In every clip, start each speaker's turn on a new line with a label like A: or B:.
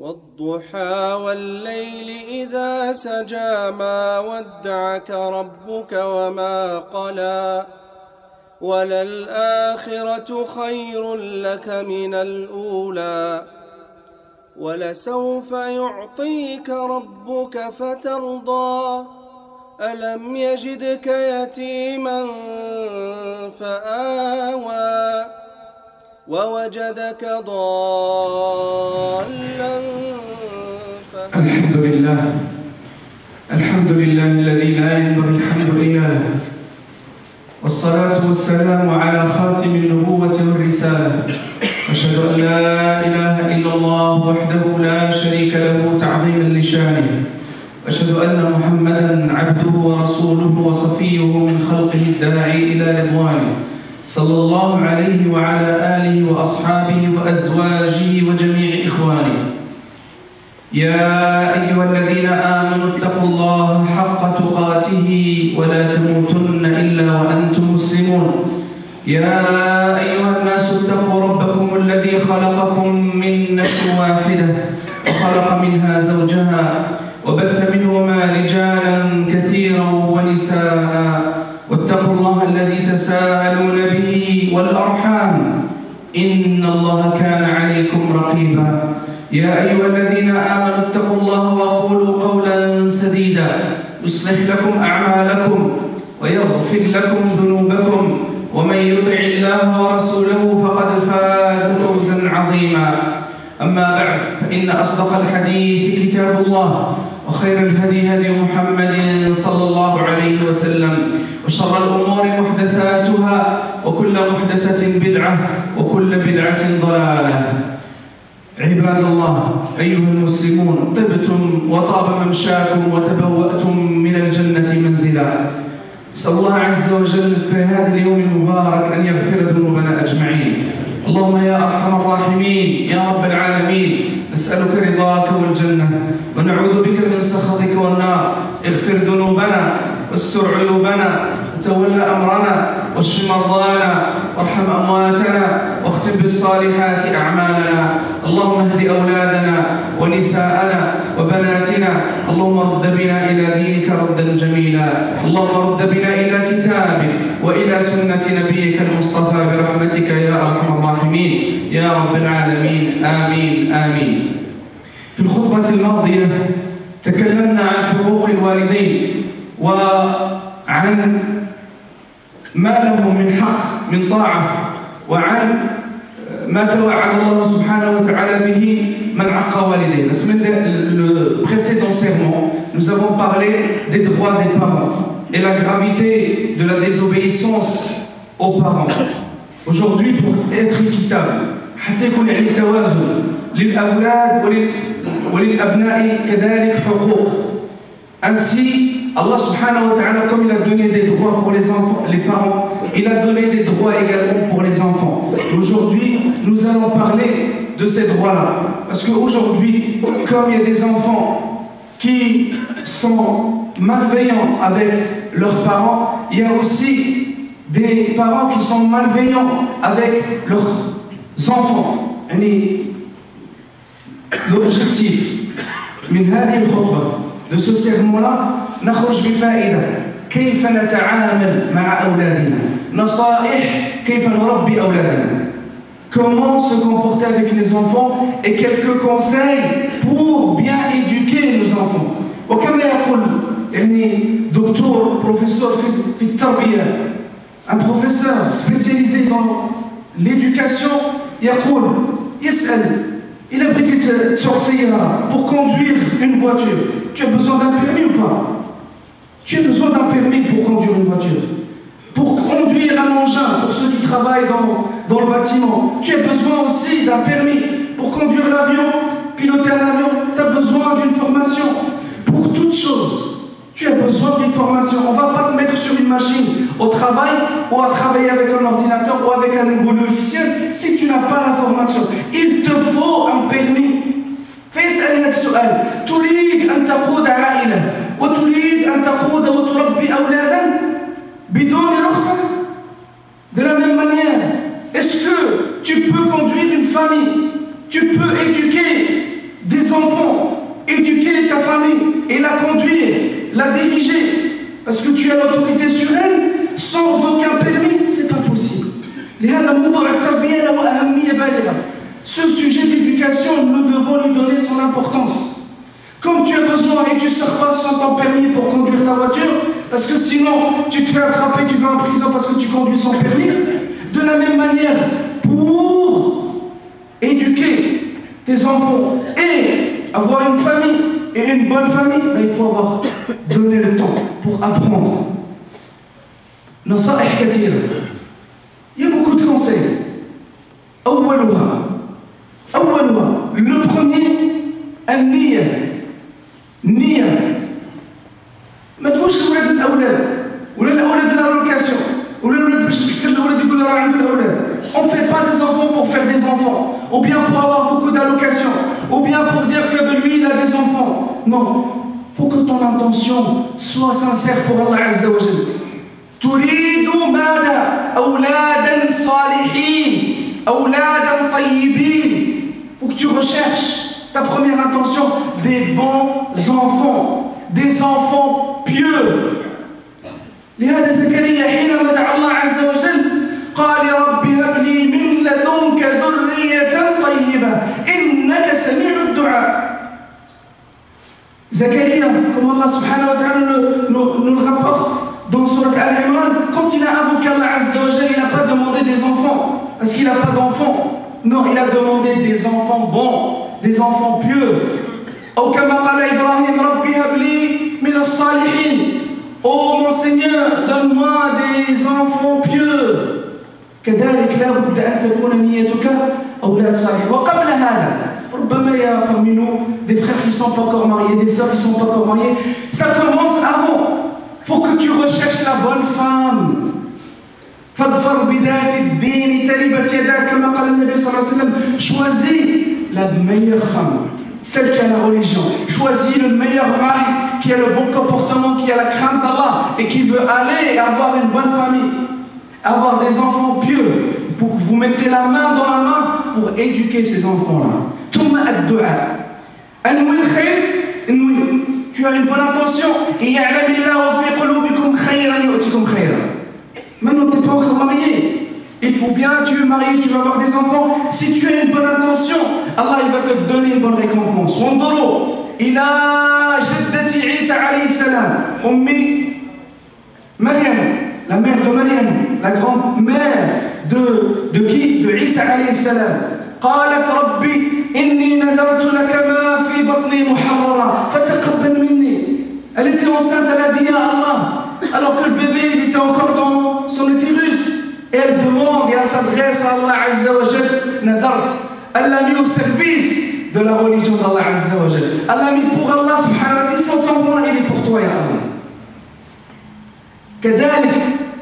A: والضحى والليل إذا سجى ما ودعك ربك وما قلى وللآخرة خير لك من الأولى ولسوف يعطيك ربك فترضى ألم يجدك يتيما فآوى ووجدك ضالا
B: فهدى. الحمد لله الذي لا ينبغي الحمد إلا له، والصلاة والسلام على خاتم النبوة والرسالة، أشهد أن لا إله إلا الله وحده لا شريك له تعظيما لشانه، أشهد أن محمدا عبده ورسوله وصفيه من خلقه الداعي إلى رضوانه، صلى الله عليه وعلى آله وأصحابه وأزواجه وجميع إخوانه. يا أيها الذين آمنوا اتقوا الله حق تقاته ولا تموتن إلا وأنتم مسلمون. يا أيها الناس اتقوا ربكم الذي خلقكم من نفس واحدة وخلق منها زوجها وبث منهما رجالا كثيرا ونساء، واتقوا الله الذي تساءلون به والأرحام إن الله كان عليكم رقيبا. يا أيها الذين آمنوا اتقوا الله وقولوا قولا سديدا يصلح لكم أعمالكم ويغفر لكم ذنوبكم، ومن يطع الله ورسوله فقد فاز فوزا عظيما. أما بعد، فإن أصدق الحديث كتاب الله، وخير الهدي هدي محمد صلى الله عليه وسلم، وشر الأمور محدثاتها، وكل محدثة بدعة، وكل بدعة ضلالة. عباد الله، أيها المسلمون، طبتم وطاب ممشاكم وتبوأتم من الجنة منزلا. نسأل الله عز وجل في هذا اليوم المبارك أن يغفر ذنوبنا أجمعين. اللهم يا أرحم الراحمين يا رب العالمين، نسألك رضاك والجنة، ونعوذ بك من سخطك والنار. اغفر ذنوبنا واستر عيوبنا وتول أمرنا واشف مرضانا وارحم أمواتنا واختم بالصالحات أعمالنا. اللهم اهد أولادنا ونساءنا وبناتنا. اللهم رد بنا إلى دينك ردا جميلا. اللهم رد بنا إلى كتابك وإلى سنة نبيك المصطفى برحمتك يا أرحم الراحمين يا رب العالمين. آمين آمين. في الخطبة الماضية تكلمنا عن حقوق الوالدين وعن ما لهم من حق من طاعة، وعن ما توعد الله سبحانه وتعالى به من عق والديه. La semaine, le précédent sermon, nous avons parlé des droits des parents et la gravité de la désobéissance aux parents. Aujourd'hui, pour être équitable, حتى يكون يعني توازن للأولاد وللأبناء كذلك حقوق. Ainsi, Allah subhanahu wa ta'ala, comme il a donné des droits pour les enfants, les parents, il a donné des droits également pour les enfants. Aujourd'hui, nous allons parler de ces droits-là. Parce qu'aujourd'hui, comme il y a des enfants qui sont malveillants avec leurs parents, il y a aussi des parents qui sont malveillants avec leurs enfants. L'objectif من هذه الخطبة de ce sermon-là نخرج بفائدة كيف نتعامل مع أولادنا، نصائح كيف نربي أولادنا، comment se comporter avec les enfants et quelques conseils pour bien éduquer nos enfants. وكما يقول دكتور بروفيسور في التربية، un professeur spécialisé dans l'éducation يسأل il a petite sorcière pour conduire une voiture. Tu as besoin d'un permis ou pas? Tu as besoin d'un permis pour conduire une voiture. Pour conduire un engin, pour ceux qui travaillent dans le bâtiment, tu as besoin aussi d'un permis. Pour conduire l'avion, piloter un avion, tu as besoin d'une formation. Pour toute chose, tu as besoin d'une formation. On ne va pas te mettre sur une machine au travail ou à travailler avec un ordinateur ou avec un nouveau logiciel si tu n'as pas la formation. Il te faut un permis. فيسأل هذا السؤال: تريد أن تقود عائلة وتريد أن تقود وتربي أولادا بدون رخصة؟ De la même manière, est-ce que tu peux conduire une famille, tu peux éduquer des enfants la diriger, parce que tu as l'autorité sur elle, sans aucun permis, c'est pas possible. Ce sujet d'éducation, nous devons lui donner son importance. Comme tu as besoin et tu ne sors pas sans ton permis pour conduire ta voiture, parce que sinon tu te fais attraper, tu vas en prison parce que tu conduis sans permis. De la même manière, pour éduquer tes enfants et avoir une famille et une bonne famille, il faut avoir donné le temps pour apprendre. نصائح كثيرة. Il y a beaucoup de conseils. أولها le premier النية. النية ما تقولش لولاد الأولاد ولا الأولاد الألوكاسيون ولا الأولاد باش تكثر الأولاد يقول راه عنده الأولاد. On fait pas des enfants pour faire des enfants ou bien pour avoir beaucoup d'allocations ou bien pour dire que lui il a des enfants. Non, faut que ton intention soit sincère pour Allah Azza wa Jalla. تريد ماذا؟ أولادا صالحين أولادا طيبين. Faut que tu recherches ta première intention des bons enfants, des enfants pieux. لهذا زكريا حينما دعا الله عز وجل قال يا رب هب لي من لدنك ذرية طيبة إنك سميع الدعاء. Zacharia, comme Allah subhanahu wa ta'ala nous le rapporte dans Surat Al-Imran, quand il a invoqué Allah Azza wa Jalla, il n'a pas demandé des enfants, parce qu'il n'a pas d'enfants. Non, il a demandé des enfants bons, des enfants pieux. Ou comme قال Ibrahim, Rabbi habli min as-salihin. Oh mon Seigneur, donne-moi des enfants pieux. كذلك لا بد أن تكون نيتك أولاد صالحين. وقبل هذا ربما il y a parmi nous des frères qui ne sont pas encore mariés, des sœurs qui ne sont pas encore mariées. Ça commence avant. Il faut que tu recherches la bonne femme. فاظفر بذات الدين تربت يداك كما قال النبي صلى الله عليه وسلم. Choisis la meilleure femme, celle qui a la religion. Choisis le meilleur mari qui a le bon comportement, qui a la crainte d'Allah et qui veut aller avoir une bonne famille, avoir des enfants pieux, pour que vous mettez la main dans la main pour éduquer ces enfants-là. ثم الدعاء. انوي الخير انوي. Tu as une bonne intention. Et يعلم الله في قلوبكم خيرا يؤتكم خيرا. Maintenant, tu n'es pas encore marié. Ou bien tu es marié, tu vas avoir des enfants. Si tu as une bonne intention, Allah il va te donner une bonne récompense. وانظروا إلى جدة عيسى عليه السلام أمي مريم, la mère de Maryam, la grand-mère de qui? De Isa alayhi salam. قالت ربي إني نذرت لك ما في بطني محررا فتقبل مني. Elle était enceinte, elle a dit à Allah, alors que le bébé il était encore dans son utérus. Et elle demande et elle s'adresse à Allah Azza wa Jal. Nadart, elle l'a mis au service de la religion d'Allah Azza wa Jal. Elle l'a mis pour Allah subhanahu wa ta'ala. Son enfant il est pour toi ya Allah. كذلك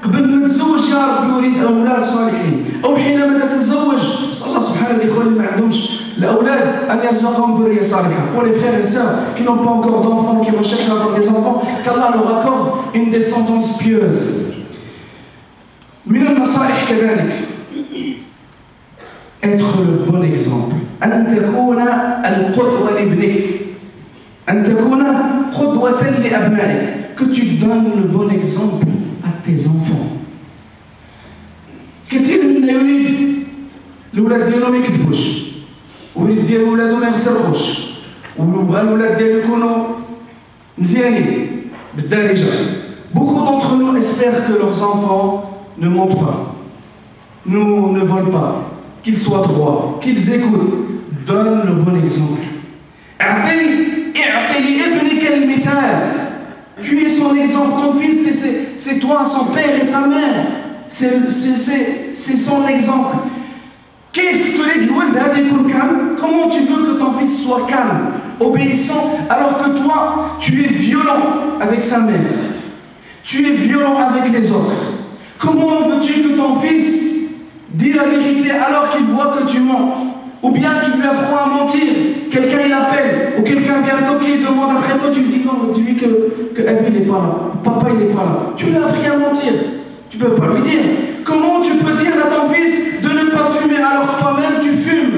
B: قبل ما تتزوج يا رب يريد اولاد صالحين او حينما تتزوج نسال الله سبحانه الاخوان اللي ما عندهمش الاولاد ان يرزقهم ذريه صالحه. Pour les frères et sœurs qui n'ont pas encore d'enfants, qui recherchent à avoir des enfants, qu'Allah leur accorde une descendance pieuse. من النصائح كذلك être le bon exemple. أن تكون القدوة لابنك. أن تكون قدوة لأبنائك. Que tu donnes le bon exemple à tes enfants. كثير منا يريد الأولاد ديالو ما يكذبوش ويريد ديال ولادو ما يسرقوش ويبغى الأولاد ديالو يكونوا مزيانين بالدارجة. Beaucoup d'entre nous espèrent que leurs enfants ne mentent pas, ne volent pas, qu'ils soient droits, qu'ils écoutent. Donne le bon exemple. اعطي لابنك المثال. Tu es son exemple, ton fils, c'est toi, son père et sa mère. C'est son exemple. Comment tu veux que ton fils soit calme, obéissant, alors que toi, tu es violent avec sa mère. Tu es violent avec les autres. Comment veux-tu que ton fils dise la vérité alors qu'il voit que tu mens? Ou bien tu lui apprends à mentir, quelqu'un il appelle, ou quelqu'un vient toquer, il demande après toi, tu lui dis non, dis-lui que Abby n'est pas là, papa il n'est pas là. Tu lui as appris à mentir, tu ne peux pas lui dire. Comment tu peux dire à ton fils de ne pas fumer alors que toi-même tu fumes?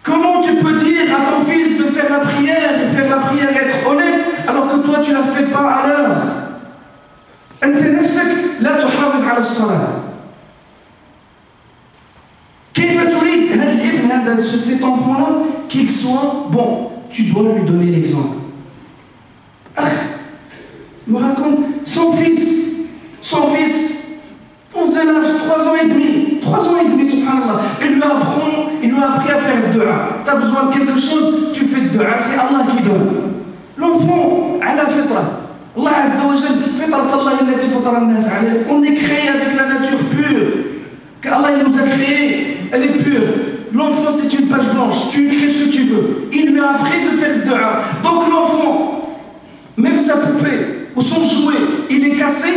B: Comment tu peux dire à ton fils de faire la prière, et faire la prière et être honnête, alors que toi tu ne la fais pas à l'heure. أنت نفسك لا تحافظ على الصلاة. كيف تريد هذا الابن هذا cet enfant-là qu'il soit bon? Tu dois lui donner l'exemple. Me raconte son fils, dans un âge 3 ans et demi, subhanallah, il lui a appris à faire dua. Tu as besoin de quelque chose, tu fais dua, c'est Allah qui donne. L'enfant, à la fitra, Allah Azza wa Jal, fitrat Allah allati fatara an-nas alayha, on est créé avec la nature pure, qu'Allah nous a créé, elle est pure. L'enfant c'est une page blanche, tu écris ce que tu veux. Il lui a appris de faire dua. Donc l'enfant, même sa poupée ou son jouet, il est cassé,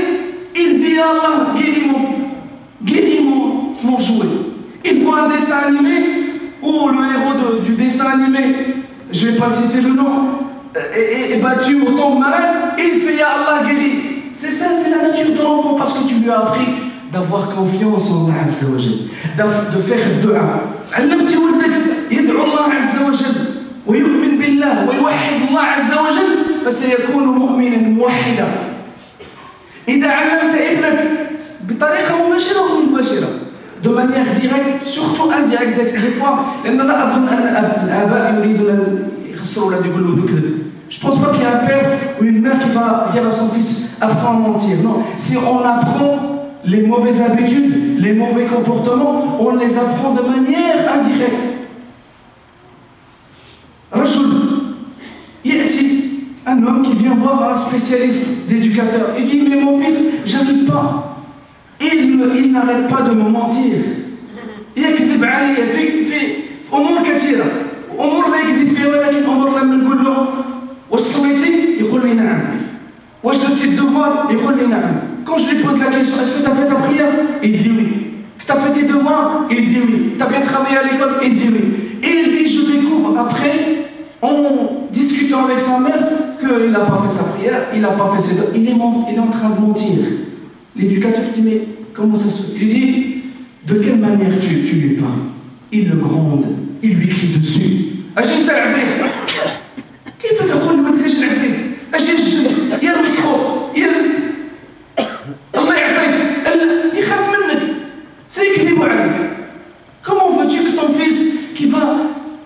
B: il dit à Allah, guéris mon jouet. Il voit un dessin animé, où le héros du dessin animé, je ne vais pas citer le nom, est battu au tombe malade, et il fait Ya Allah guéri. C'est ça, c'est la nature de l'enfant, parce que tu lui as appris d'avoir confiance en Allah Azza wa Jal, de faire dua. علمتي ولدك يدعو الله عز وجل ويؤمن بالله ويوحد الله عز وجل فسيكون مؤمنا موحدا. إذا علمت ابنك بطريقة مباشرة أو مباشرة de manière directe, surtout indirecte des fois, لأن لا أظن أن الآباء يريدون أن يخسروا ولا يقولوا كذب. Je ne pense pas qu'il y a un père ou une mère qui va dire à son fils apprends à mentir. Non, si on apprend les mauvaises habitudes, les mauvais comportements, on les apprend de manière indirecte. Rajul, un homme qui vient voir un spécialiste d'éducateur. Il dit mais mon fils, j'arrive pas. Il n'arrête pas de me mentir. يكذب علي في أمور كثيرة. أمور لا يكذب فيها ولكن أمور لما نقول له واش صليتي؟ يقول لي نعم. واش درتي الدوار؟ يقول لي نعم. Quand je lui pose la question, est-ce que tu as fait ta prière? Il dit oui. Que tu as fait tes devoirs? Il dit oui. Tu as bien travaillé à l'école? Il dit oui. Et il dit, je découvre après, en discutant avec sa mère, qu'il n'a pas fait sa prière, il n'a pas fait ses devoirs. Il est en train de mentir. L'éducateur lui dit, mais comment ça se fait? Il lui dit, de quelle manière tu lui parles? Il le gronde, il lui crie dessus. Ajin ta l'afrique. كيف تقول لولدك اجي العفريت؟ اجي الجن، يا المسخور، يا الله يعطيك، يخاف منك، سيكذب عليك. Comment veux-tu que ton fils, qui va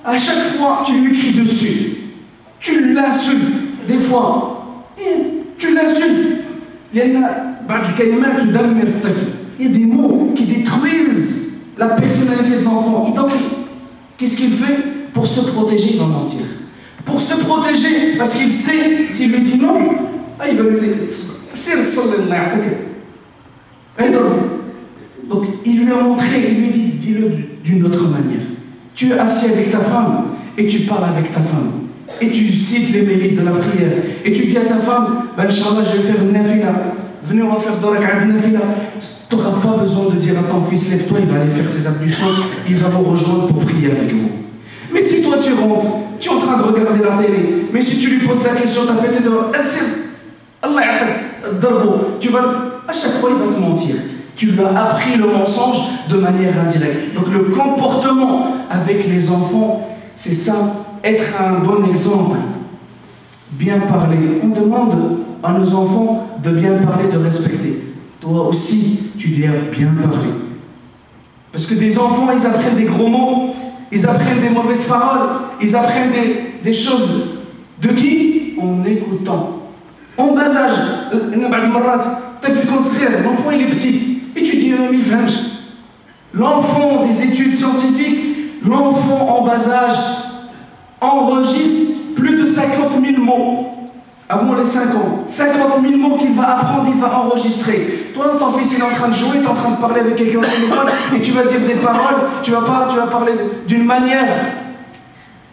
B: à chaque fois, tu lui cries dessus, tu l'insultes, des fois, tu l'insultes. لأن بعض الكلمات تدمر الطفل. Il y a des mots qui détruisent la personnalité de l'enfant. Et donc, qu'est-ce qu'il fait? Pour se protéger, il va mentir. Pour se protéger, parce qu'il sait, s'il lui dit non, il va lui dire. Donc il lui a montré, il lui dit, dis-le d'une autre manière. Tu es assis avec ta femme et tu parles avec ta femme. Et tu cites les mérites de la prière. Et tu dis à ta femme, ben, Inch'Allah, je vais faire une nafila. Venez, on va faire Doraka'ad nafila. Tu n'auras pas besoin de dire à ton fils, lève-toi, il va aller faire ses ablutions, il va vous rejoindre pour prier avec vous. Mais si toi tu rentres, tu es en train de regarder la télé, mais si tu lui poses la question, tu as fait tes devoirs, Allah ya'tak, tu vas, à chaque fois il va te mentir. Tu lui as appris le mensonge de manière indirecte. Donc le comportement avec les enfants, c'est ça, être un bon exemple. Bien parler. On demande à nos enfants de bien parler, de respecter. Toi aussi, tu dois bien parler. Parce que des enfants, ils apprennent des gros mots, ils apprennent des mauvaises paroles, ils apprennent des choses. De qui? En écoutant. En bas âge. L'enfant, il est petit. Et tu dis, l'enfant des études scientifiques, l'enfant en bas âge enregistre plus de 50 000 mots. Avant les 5 ans. 50 000 mots qu'il va apprendre, il va enregistrer. Toi, ton fils, il est en train de jouer, tu es en train de parler avec quelqu'un au téléphone, et tu vas dire des paroles, tu vas parler d'une manière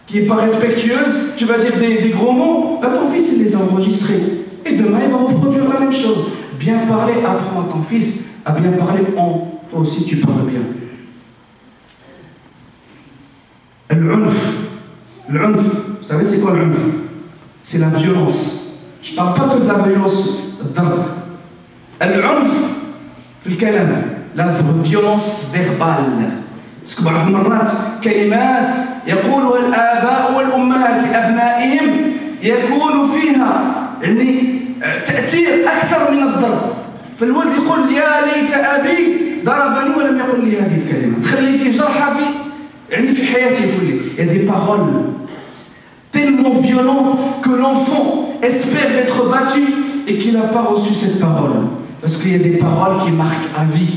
B: qui n'est pas respectueuse, tu vas dire des gros mots. Ben, ton fils, il les a enregistrés. Et demain, il va reproduire la même chose. Bien parler, apprends à ton fils à bien parler en. Toi aussi, tu parles bien. L'unf, vous savez c'est quoi l'unf? C'est la violence. Je ne parle pas que de la violence l'unf, la violence verbale. باسكو بعض المرات كلمات يقولها الآباء والأمهات لأبنائهم يكون فيها يعني تأثير أكثر من الضرب. فالولد يقول يا ليت أبي ضربني ولم يقل لي هذه الكلمة، تخلي فيه جرحى في يعني في حياته كله. Il y a des paroles tellement violentes que l'enfant espère d'être battu et qu'il n'a pas reçu cette parole. Parce qu'il y a des paroles qui marquent à vie.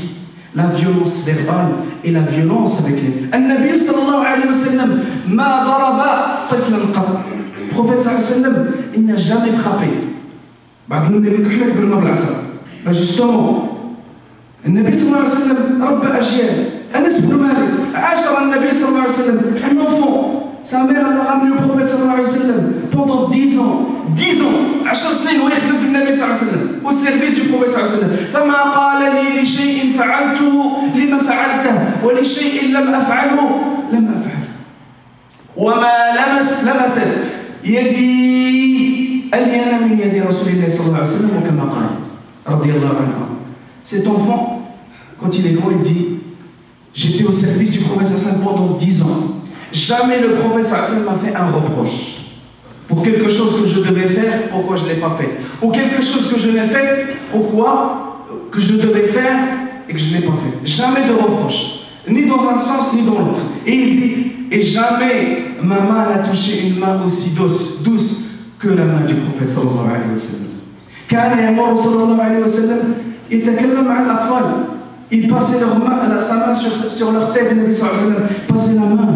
B: La violence verbale et la violence avec les... النبي صلى الله عليه وسلم ما ضرب طفلا قط. Le prophète صلى الله عليه وسلم il n'a jamais frappé. بعد من يقول احنا كبرنا بالعصا. justement النبي صلى الله عليه وسلم ربى أجيال. أنس بن مالك عاشر النبي صلى الله عليه وسلم un enfant. Sa mère l'a ramené au prophète صلى الله عليه وسلم pendant 10 ans. 10 ans 10 سنين ويخدم في النبي صلى الله عليه وسلم au service du prophète صلى الله عليه وسلم. فما قال لي لشيء فعلته لما فعلته ولشيء لم أفعله لم أفعله وما لمست يدي ألين من يد رسول الله صلى الله عليه وسلم وكما قال رضي الله عنه. Cet enfant quand il est grand il dit j'étais au service du prophète صلى الله عليه وسلم pendant 10 ans. Jamais le prophète صلى الله عليه وسلم m'a fait un reproche pour quelque chose que je devais faire, pourquoi je ne l'ai pas fait, ou quelque chose que je n'ai fait, pourquoi que je devais faire et que je ne l'ai pas fait. Jamais de reproche, ni dans un sens ni dans l'autre. Et il dit, et jamais ma main n'a touché une main aussi douce que la main du prophète sallallahu alayhi wa sallam. كان يمر صلى الله عليه وسلم يتكلم مع الأطفال. Il passait sa main sur leur tête, النبي صلى الله عليه وسلم passait la main.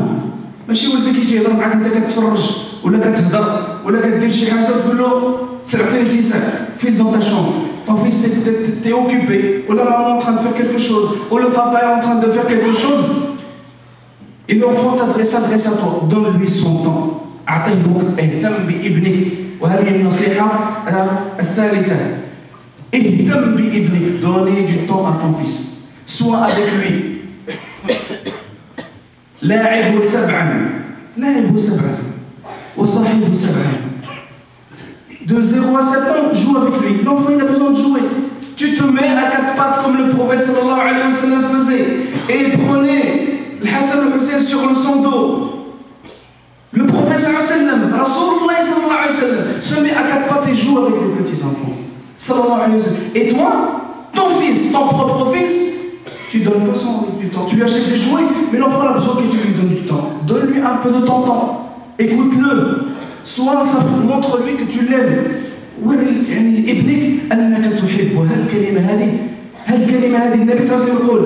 B: ماشي ولدك يجي يهضر معاك انت كتفرج ولا كتهضر ولا كدير شي حاجه وتقول له سرعتني الابتسام file dans ta chambre. Ton fils t'es occupé ou la maman est en train de faire quelque chose ou le papa est en train de faire quelque chose et l'enfant s'adresse à toi, donne-lui son temps. أعطيه الوقت. اهتم بابنك وهذه النصيحة الثالثة. اهتم بابنك. Donnez du temps à ton fils. Sois avec lui. لاعبه 7 وصاحبه 7. De 0 à 7 ans, joue avec lui. L'enfant il a besoin de jouer. Tu te mets à 4 pattes comme le prophète sallallahu alayhi wa sallam faisait et prenez le Hassan et le Hussein sur son dos. Le prophète sallallahu alayhi wa sallam, Rasulullah sallallahu alayhi wa sallam, se met à 4 pattes et joue avec les petits enfants. Sallallahu alayhi wa sallam. Et toi, ton fils, ton propre fils, tu ne donnes pas du temps. Tu lui achètes des jouets, mais l'enfant a besoin que tu lui donnes du temps. Donne-lui un peu de ton temps. Écoute-le. Soit ça montre-lui que tu l'aimes. يعني ابنك أنك تحبه. هالكلمة هذه النبي صلى الله عليه وسلم يقول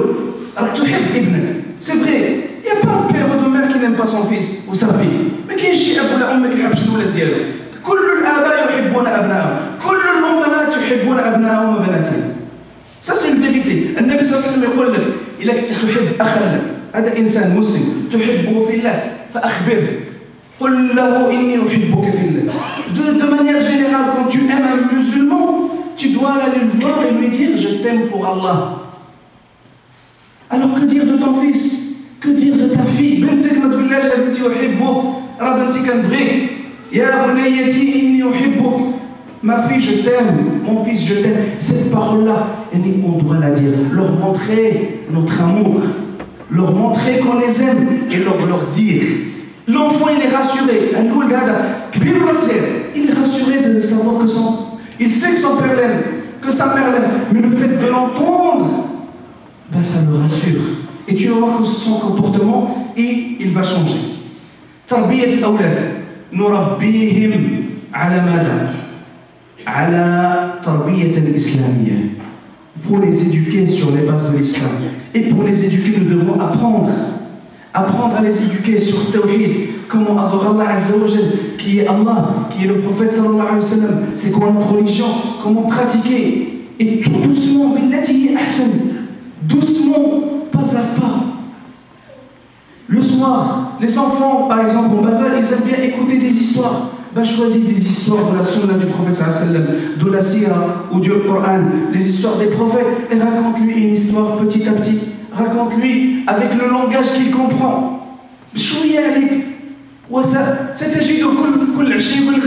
B: راك تحب ابنك. C'est vrai. Il n'y a pas de père ou de mère qui n'aime pas son fils ou sa fille. ما كاينش شي أب ولا أم ما كيحبش الولد ديالو. كل الآباء يحبون أبنائهم. كل الأمهات يحبون أبنائهم وبناتهم. Ça c'est une vérité. النبي صلى الله عليه وسلم يقول لك إذا كنت تحب أخا لك هذا إنسان مسلم تحبه في الله فأخبره قل له إني أحبك في الله. De manière générale, quand tu aimes un musulman, tu dois aller le voir et lui dire je t'aime pour Allah. Alors que dire de ton fils? Que dire de ta fille? بنتك ما تقولهاش بنتي أحبك راه بنتي كنبغيك يا بنيتي إني أحبك. Ma fille, je t'aime. Mon fils, je t'aime. Cette parole-là, on doit la dire. Leur montrer notre amour. Leur montrer qu'on les aime. Et leur dire. L'enfant, il est rassuré. Il est rassuré de savoir que il sait que son père l'aime, que sa mère l'aime. Mais le fait de l'entendre, ben ça le rassure. Et tu vas voir que son comportement, il va changer. تربية الأولاد نربيهم على ماذا؟ على تربية الإسلامية. Il faut les éduquer sur les bases de l'islam. Et pour les éduquer, nous devons apprendre à les éduquer sur Tawhid, comment adorer Allah Azza wa Jal, qui est Allah, qui est le prophète sallallahu alayhi wa sallam, c'est quoi notre religion, comment pratiquer. Et tout doucement, billati ahsan, doucement, pas à pas. Le soir, les enfants, par exemple, au bazar, ils aiment bien écouter des histoires. Ben, choisis des histoires de la sunna du prophète sallallahu alayhi wa sallam, de la sira ou du Coran, les histoires des prophètes, et raconte-lui une histoire petit à petit. Raconte-lui avec le langage qu'il comprend. شوية عليك ستجد كل عشية يقول لك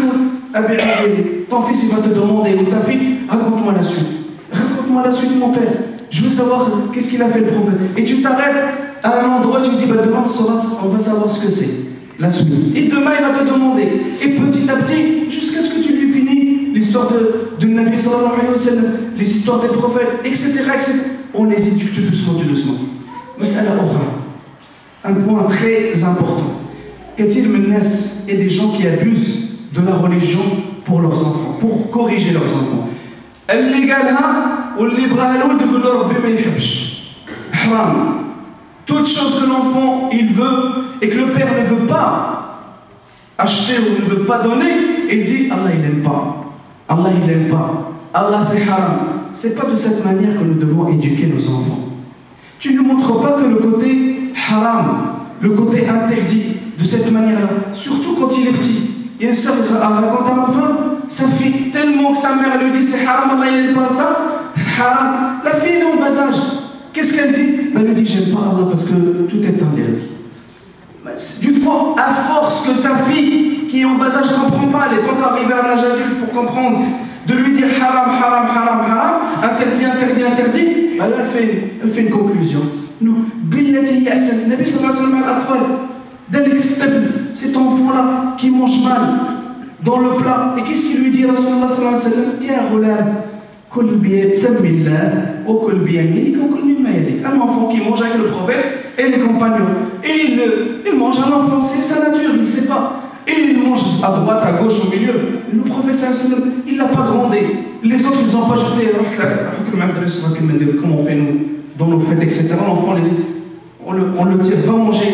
B: أبي عادي. Ton fils il va te demander ou ta fille raconte-moi la suite. Raconte-moi la suite mon père. Je veux savoir qu'est-ce qu'il a fait le prophète. Et tu t'arrêtes à un endroit, tu lui dis, bah, demain on va savoir ce que c'est, la suite. Et demain, il va te demander. Et petit à petit, jusqu'à ce que tu lui finis l'histoire de Nabi sallallahu alayhi wa sallam, les histoires des prophètes, etc., etc. On les éduque tout doucement, tout doucement. Mas'ala ukhra, un point très important. Qu'est-il menace et des gens qui abusent de la religion pour leurs enfants, pour corriger leurs enfants. اللي قالها واللي براها الولد يقول له ربي ما يحبش. حرام. Toute chose que l'enfant il veut et que le père ne veut pas acheter ou ne veut pas donner, il dit Allah il n'aime pas. Allah il n'aime pas. Allah c'est haram. C'est pas de cette manière que nous devons éduquer nos enfants. Tu ne montres pas que le côté haram, le côté interdit de cette manière-là, surtout quand il est petit. Il y a une soeur qui raconte à ma femme, sa fille, tellement que sa mère lui dit c'est haram, Allah il n'aime pas ça, c'est haram. La fille est en bas âge. Qu'est-ce qu'elle dit? Elle lui dit j'aime pas Allah parce que tout est interdit. Du fond, à force que sa fille, qui est en bas âge, ne comprend pas, elle n'est pas encore arrivée à l'âge adulte pour comprendre, de lui dire haram, haram, haram, haram, interdit, interdit, interdit, ben là, elle fait une conclusion. Non, billati ya'san, Nabi sallallahu alayhi wa sallam, cet enfant-là qui mange mal dans le plat. Et qu'est-ce qu'il lui dit, Rasulullah sallallahu alayhi wa sallam? Ya ghulam, kul bi'samillah, ou kul biyaminik, ou kul mimma yadik. Un enfant qui mange avec le prophète et les compagnons. Et il mange un enfant, c'est sa nature, il ne sait pas. Et il mange à droite, à gauche, au milieu. Le prophète sallallahu alayhi wa sallam, il n'a pas grondé. Les autres, ils n'ont pas jeté. Comment on fait nous dans nos fêtes, etc. L'enfant, on le tire, va manger.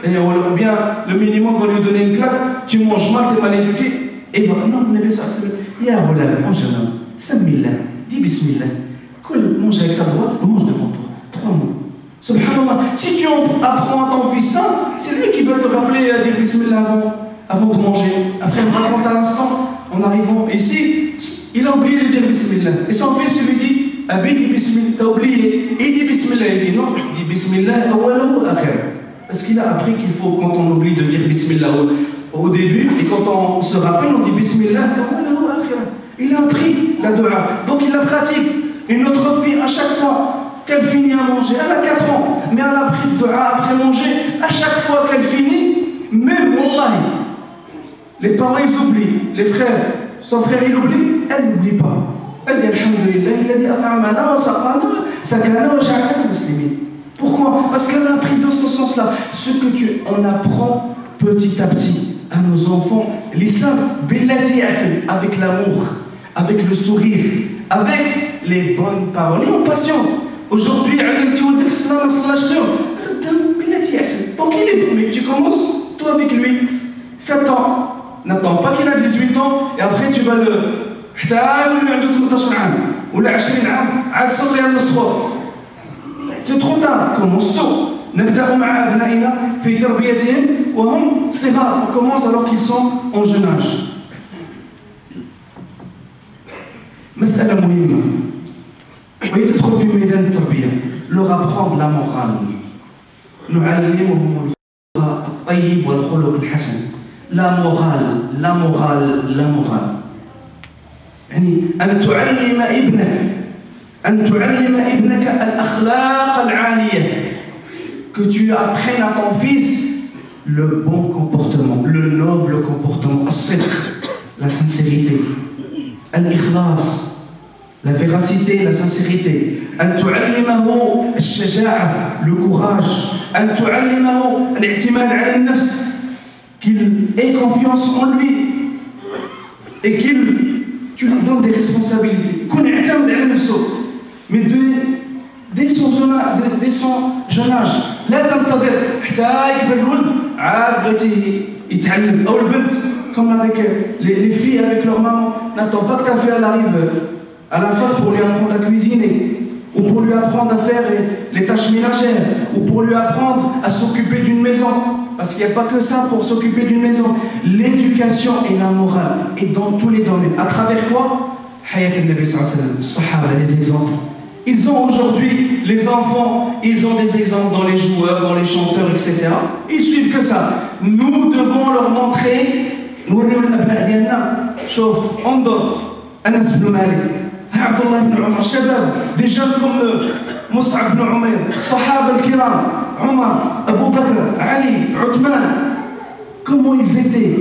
B: Et ou bien le minimum va lui donner une claque, tu manges mal, tu es mal éduqué. Et voilà, non, le Nabi sallallahu alayhi wa sallam, ya ghulam, mange un homme, samillah, dis bismillah. Mange avec ta droite, mange devant toi. 3 mots. Subhanallah, si tu apprends à ton fils ça, c'est lui qui va te rappeler à dire bismillah avant de manger. Après, il me raconte à l'instant, en arrivant ici, il a oublié de dire bismillah. Et son fils lui dit, Abi, dis bismillah, t'as oublié. Et il dit bismillah, il dit non, il dit bismillah, awalahu akhir. Parce qu'il a appris qu'il faut, quand on oublie de dire bismillah au début, et quand on se rappelle, on dit bismillah, awalahu akhir. Il a appris la dua, donc il la pratique. Une autre fille, à chaque fois qu'elle finit à manger, elle a 4 ans, mais elle a appris le dua après manger, à chaque fois qu'elle finit, même, wallahi, les parents ils oublient, les frères, son frère il oublie, elle n'oublie pas. Elle dit Alhamdulillah, il a dit At'amana wa saqana sakana wa ja'alana muslimin. Pourquoi? Parce qu'elle a appris dans ce sens-là. Ce que on apprend petit à petit à nos enfants, l'islam, avec l'amour, avec le sourire, avec les bonnes paroles. Et en patient. Aujourd'hui, donc il est bon, mais tu commences, toi avec lui, 7 ans. N'attends pas qu'il a 18 ans et après tu vas le. حتى يولي عنده 18 عام ولا 20 عام عاد صلي على الصغار. C'est trop tard, commence tôt. نبدأ مع أبنائنا في تربيتهم وهم صغار. On commence alors qu'ils sont en jeune âge. مسألة مهمة وهي تدخل في ميدان التربية. leur apprendre la morale. نعلمهم الخلق الطيب والخلق الحسن. La morale, la morale, la morale. يعني أن تعلم ابنك الأخلاق العالية. Que tu apprennes à ton fils le bon comportement, le noble comportement, la sincérité, al-ikhlas, la véracité, la sincérité. أن تعلمه الشجاعة, le courage. أن تعلمه الاعتماد على النفس, qu'il ait confiance en lui et tu lui donnes des responsabilités. Qu'on اعتمد على نفسه. Mais dès son jeune âge, لا تنتظر حتى يكبر الولد عاد بغيتي يتعلم أو البنت comme avec les filles avec leur maman. N'attends pas que ta fille arrive à la fin pour lui apprendre à cuisiner ou pour lui apprendre à faire les tâches ménagères ou pour lui apprendre à s'occuper d'une maison. Parce qu'il n'y a pas que ça pour s'occuper d'une maison. L'éducation et la morale, et dans tous les domaines. À travers quoi? Hayat al-Nabi sallallahu alayhi wa sallam, Sahaba, les exemples. Ils ont aujourd'hui, les enfants, ils ont des exemples dans les joueurs, dans les chanteurs, etc. Ils suivent que ça. Nous devons leur montrer, نوريو الأبناء ديالنا. شوف, انظر, أنس بن مالك, عبد الله بن عمر, شباب, des jeunes comme eux, مصعب بن عمير, الصحابة الكرام, Omar, Abu Bakr, Ali, Uthman, comment ils étaient,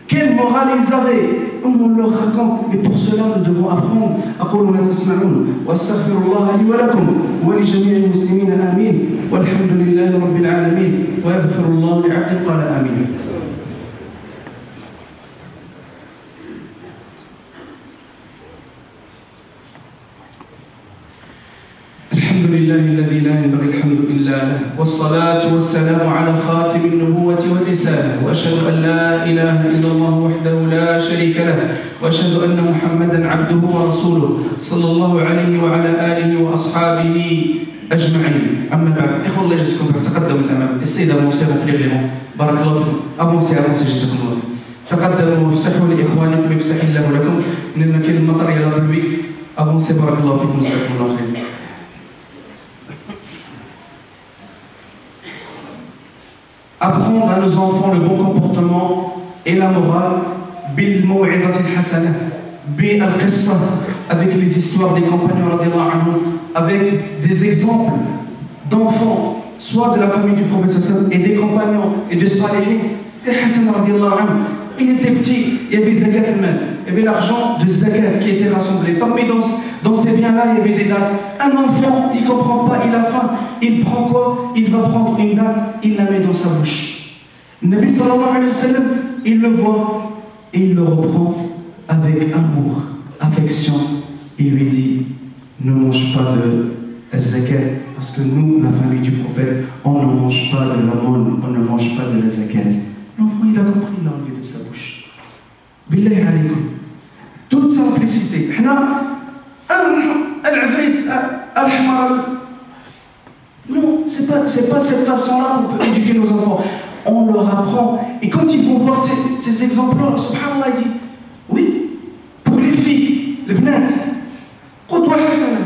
B: quelle morale ils avaient. On leur raconte, mais pour cela nous devons apprendre. أقول ما تسمعون وأستغفر الله لي ولكم ولجميع المسلمين آمين والحمد لله رب العالمين ويغفر الله لعبد قال آمين. الحمد لله الذي لا ينبغي الحمد إلا له والصلاة والسلام على خاتم النبوة والرسالة وأشهد أن لا إله إلا الله وحده لا شريك له وأشهد أن محمدا عبده ورسوله صلى الله عليه وعلى آله وأصحابه أجمعين. أما بعد إخوة الله يجزيكم تقدموا الأمام السيدة موسى وقليلهم بارك الله فيكم أفونسي جزاكم الله تقدموا وافسحوا لإخوانكم يفسح الله لكم إن كل المطر يلا بالبي أفونسي بارك الله فيكم جزاكم الله خير. Apprendre à nos enfants le bon comportement et la morale, bil maw'idat al-hasana, bil al-qissa, avec les histoires des compagnons radiyallahu anhum, avec des exemples d'enfants, soit de la famille du prophète et des compagnons et des salihin. Et Hassan radiyallahu anhu, il était petit, il y avait zakat al-mal, il y avait l'argent de zakat qui était rassemblé. Parmi dans ces biens-là, il y avait des dates. Un enfant, il ne comprend pas, il a faim, il prend quoi? Il va prendre une date, il la met dans sa bouche. Le Nabi sallallahu alayhi wa sallam, il le voit et il le reprend avec amour, affection. Il lui dit, ne mange pas de zakat, parce que nous, la famille du prophète, on ne mange pas de l'aumône, on ne mange pas de la zakat. L'enfant, il a compris, il l'a enlevé de sa bouche. Billahi alaykum. Toute simplicité. Non, c'est pas cette façon-là qu'on peut éduquer nos enfants. On leur apprend. Et quand ils vont voir ces exemples-là, subhanallah, il dit, oui, pour les filles, les bnat, qudwa hasana,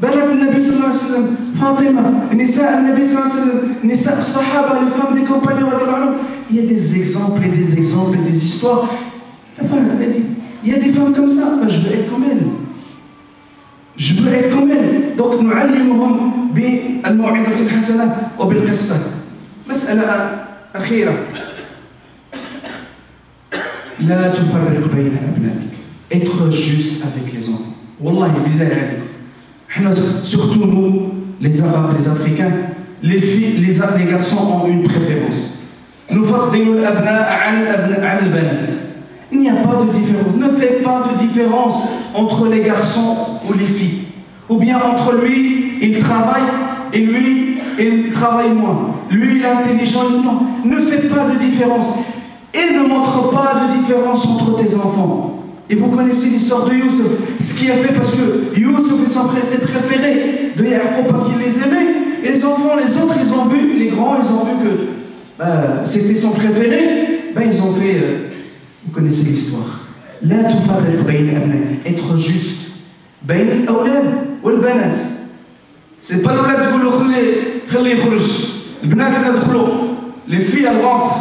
B: banat al-Nabi sallallahu alayhi wa sallam, Fatima, Nisa al-Nabi sallallahu alayhi wa sallam, Nisa al-Sahaba, les femmes des compagnons, il y a des exemples et des exemples et des histoires. La femme avait dit, il y a des femmes comme ça, ben, je veux être comme elles. Je veux être comme elle. Donc, nous allons بالموعظة الحسنة وبالقصة. مسألة أخيرة. لا تفرق بين أبنائك. Être juste avec les enfants. Wallahi billahi alaykum. Surtout nous, les Arabes, les Africains, les filles, les garçons ont une préférence. نفضل الأبناء على البنات. Il n'y a pas de différence. Ne fais pas de différence entre les garçons ou les filles. Ou bien entre lui, il travaille, et lui, il travaille moins. Lui, il est intelligent. Non, ne fais pas de différence. Et ne montre pas de différence entre tes enfants. Et vous connaissez l'histoire de Youssef. Ce qui a fait parce que Youssef et son frère étaient préférés de Yacoub parce qu'il les aimait. Et les enfants, les autres, ils ont vu, les grands, ils ont vu que c'était son préféré. Ils ont fait... Vous connaissez l'histoire. La tufarriq bayna abnaik. Être juste. Bayna al-awlad wal-banat. C'est pas l'awlad تقول له خليه يخرج. البنات اللي يدخلوا. Les filles elles rentrent.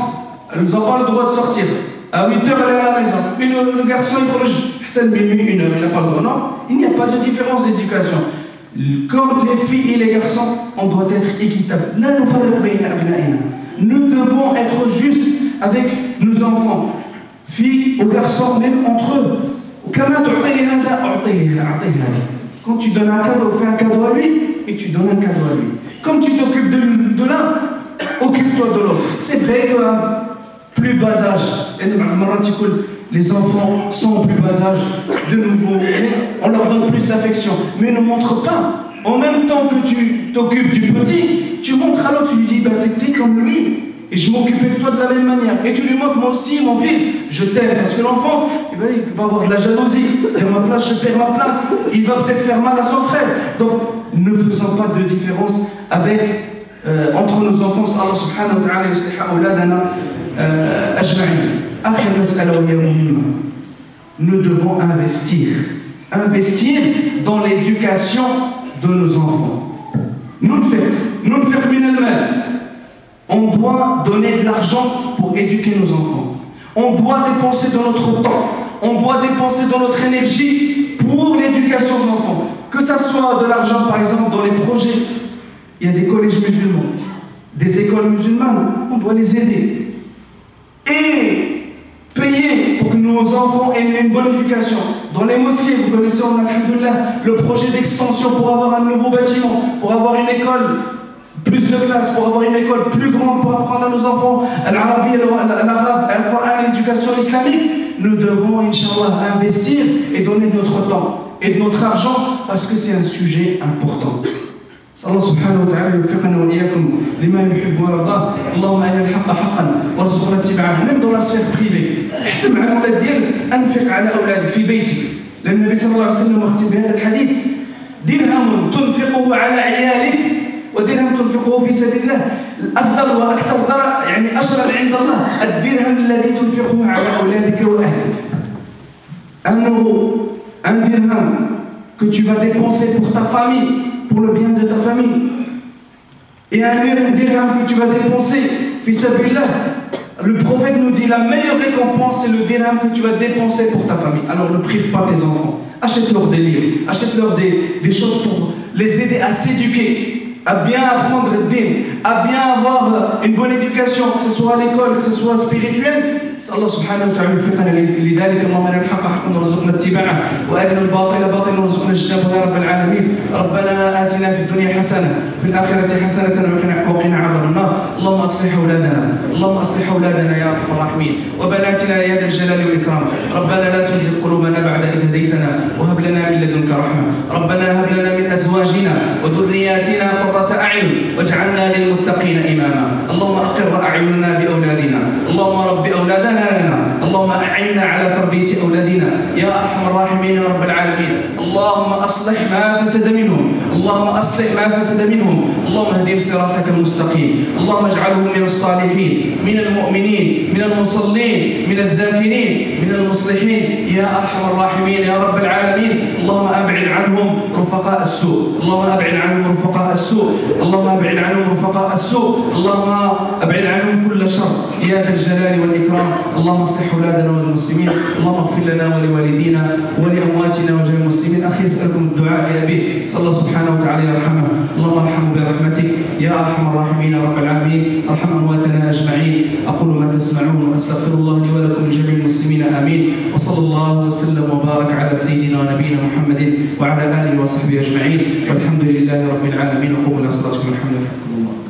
B: Elles n'ont pas le droit de sortir. À 8h elle est à la maison. Mais le garçon il خرج حتى minuit 1h, il n'a pas le droit. Non, il n'y a pas de différence d'éducation. Comme les filles et les garçons, on doit être équitable. La nufarriq bayna abnaina. Nous devons être justes avec nos enfants. Filles ou garçons, même entre eux. Quand tu donnes un cadeau, fais un cadeau à lui et tu donnes un cadeau à lui. Comme tu t'occupes de l'un, occupe-toi de l'autre. C'est vrai qu'à plus bas âge, les enfants sont au plus bas âge, de nouveau, on leur donne plus d'affection. Mais ne montre pas, en même temps que tu t'occupes du petit, tu montres à l'autre, tu lui dis, t'es comme lui. Et je m'occupais de toi de la même manière. Et tu lui montres, moi aussi, mon fils, je t'aime. Parce que l'enfant, il va avoir de la jalousie. Perds ma place, je perds ma place. Il va peut-être faire mal à son frère. Donc, ne faisons pas de différence entre nos enfants. Allah subhanahu wa ta'ala yusliha awladana ajma'in. Akhir mas'ala wa hiya muhimma. Nous devons investir. Investir dans l'éducation de nos enfants. Nous ne faisons min al-mal. On doit donner de l'argent pour éduquer nos enfants. On doit dépenser de notre temps. On doit dépenser de notre énergie pour l'éducation de l'enfant. Que ça soit de l'argent, par exemple, dans les projets. Il y a des collèges musulmans. des écoles musulmanes, on doit les aider. Et payer pour que nos enfants aient une bonne éducation. Dans les mosquées, vous connaissez, on a alhamdoulilah, le projet d'expansion pour avoir un nouveau bâtiment, pour avoir une école, plus de classes, pour avoir une école plus grande, pour apprendre à nos enfants l'arabe, le Coran, l'éducation islamique. Nous devons, Inch'Allah, investir et donner de notre temps et de notre argent parce que c'est un sujet important. الله سبحانه وتعالى يوفقنا وإياكم لما يحب ويرضاه. اللهم أرنا الحق حقا وارزقنا اتباعه. même dans la sphère privée. حتى مع الأولاد ديالك أنفق على أولادك في بيتك. لأن النبي صلى الله عليه وسلم أختم بهذا الحديث: درهم تنفقه على عيالك ودرهم تنفقه في سبيل الله الأفضل وأكثر يعني أشرف عند الله الدرهم الذي تنفقه على أولادك وأهلك. أنه un dirham que tu vas dépenser pour ta famille, pour le bien de ta famille, et un dirham que tu vas dépenser, fi sabilillah. Le prophète nous dit la meilleure récompense c'est le dirham que tu vas dépenser pour ta famille. Alors ne prive pas tes enfants, achète-leur des livres, achète-leur des choses pour les aider à s'éduquer, à bien apprendre le din, à bien avoir une bonne éducation, que ce soit à l'école, que ce soit spirituel. الله سبحانه وتعالى يوفقنا لذلك. اللهم ارنا الحق حقا وارزقنا اتباعه وارنا الباطل باطلا وارزقنا اجتنابه يا رب العالمين. ربنا آتنا في الدنيا حسنه وفي الآخرة حسنه وقنا عذاب النار. اللهم اصلح اولادنا، اللهم اصلح اولادنا يا ارحم الراحمين وبناتنا يا ذا الجلال والاكرام. ربنا لا تزغ قلوبنا بعد إذ هديتنا وهب لنا من لدنك رحمه. ربنا هب لنا من ازواجنا وذرياتنا قرة اعين واجعلنا للمتقين اماما. اللهم اقر اعيننا باولادنا، اللهم رب اولادنا لنا، اللهم أعنا على تربية أولادنا يا أرحم الراحمين يا رب العالمين. اللهم أصلح ما فسد منهم، اللهم أصلح ما فسد منهم، اللهم اهدهم صراطك المستقيم، اللهم اجعلهم من الصالحين، من المؤمنين، من المصلين، من الذاكرين، من المصلحين يا أرحم الراحمين يا رب العالمين. اللهم أبعد عنهم رفقاء السوء، اللهم أبعد عنهم رفقاء السوء، اللهم أبعد عنهم رفقاء السوء، اللهم أبعد عنهم كل شر يا ذا الجلال والإكرام. اللهم اصلح اولادنا والمسلمين، اللهم اغفر لنا ولوالدينا ولامواتنا وجميع المسلمين. اخي اسالكم الدعاء لابيه صلى الله سبحانه وتعالى يرحمه. اللهم ارحمه برحمتك يا ارحم الراحمين يا رب العالمين. ارحم امواتنا اجمعين. اقول ما تسمعون واستغفر الله لي ولكم ولجميع المسلمين امين. وصلى الله وسلم وبارك على سيدنا ونبينا محمد وعلى اله وصحبه اجمعين والحمد لله رب العالمين. وقوموا الى صلاتكم الحمد لله.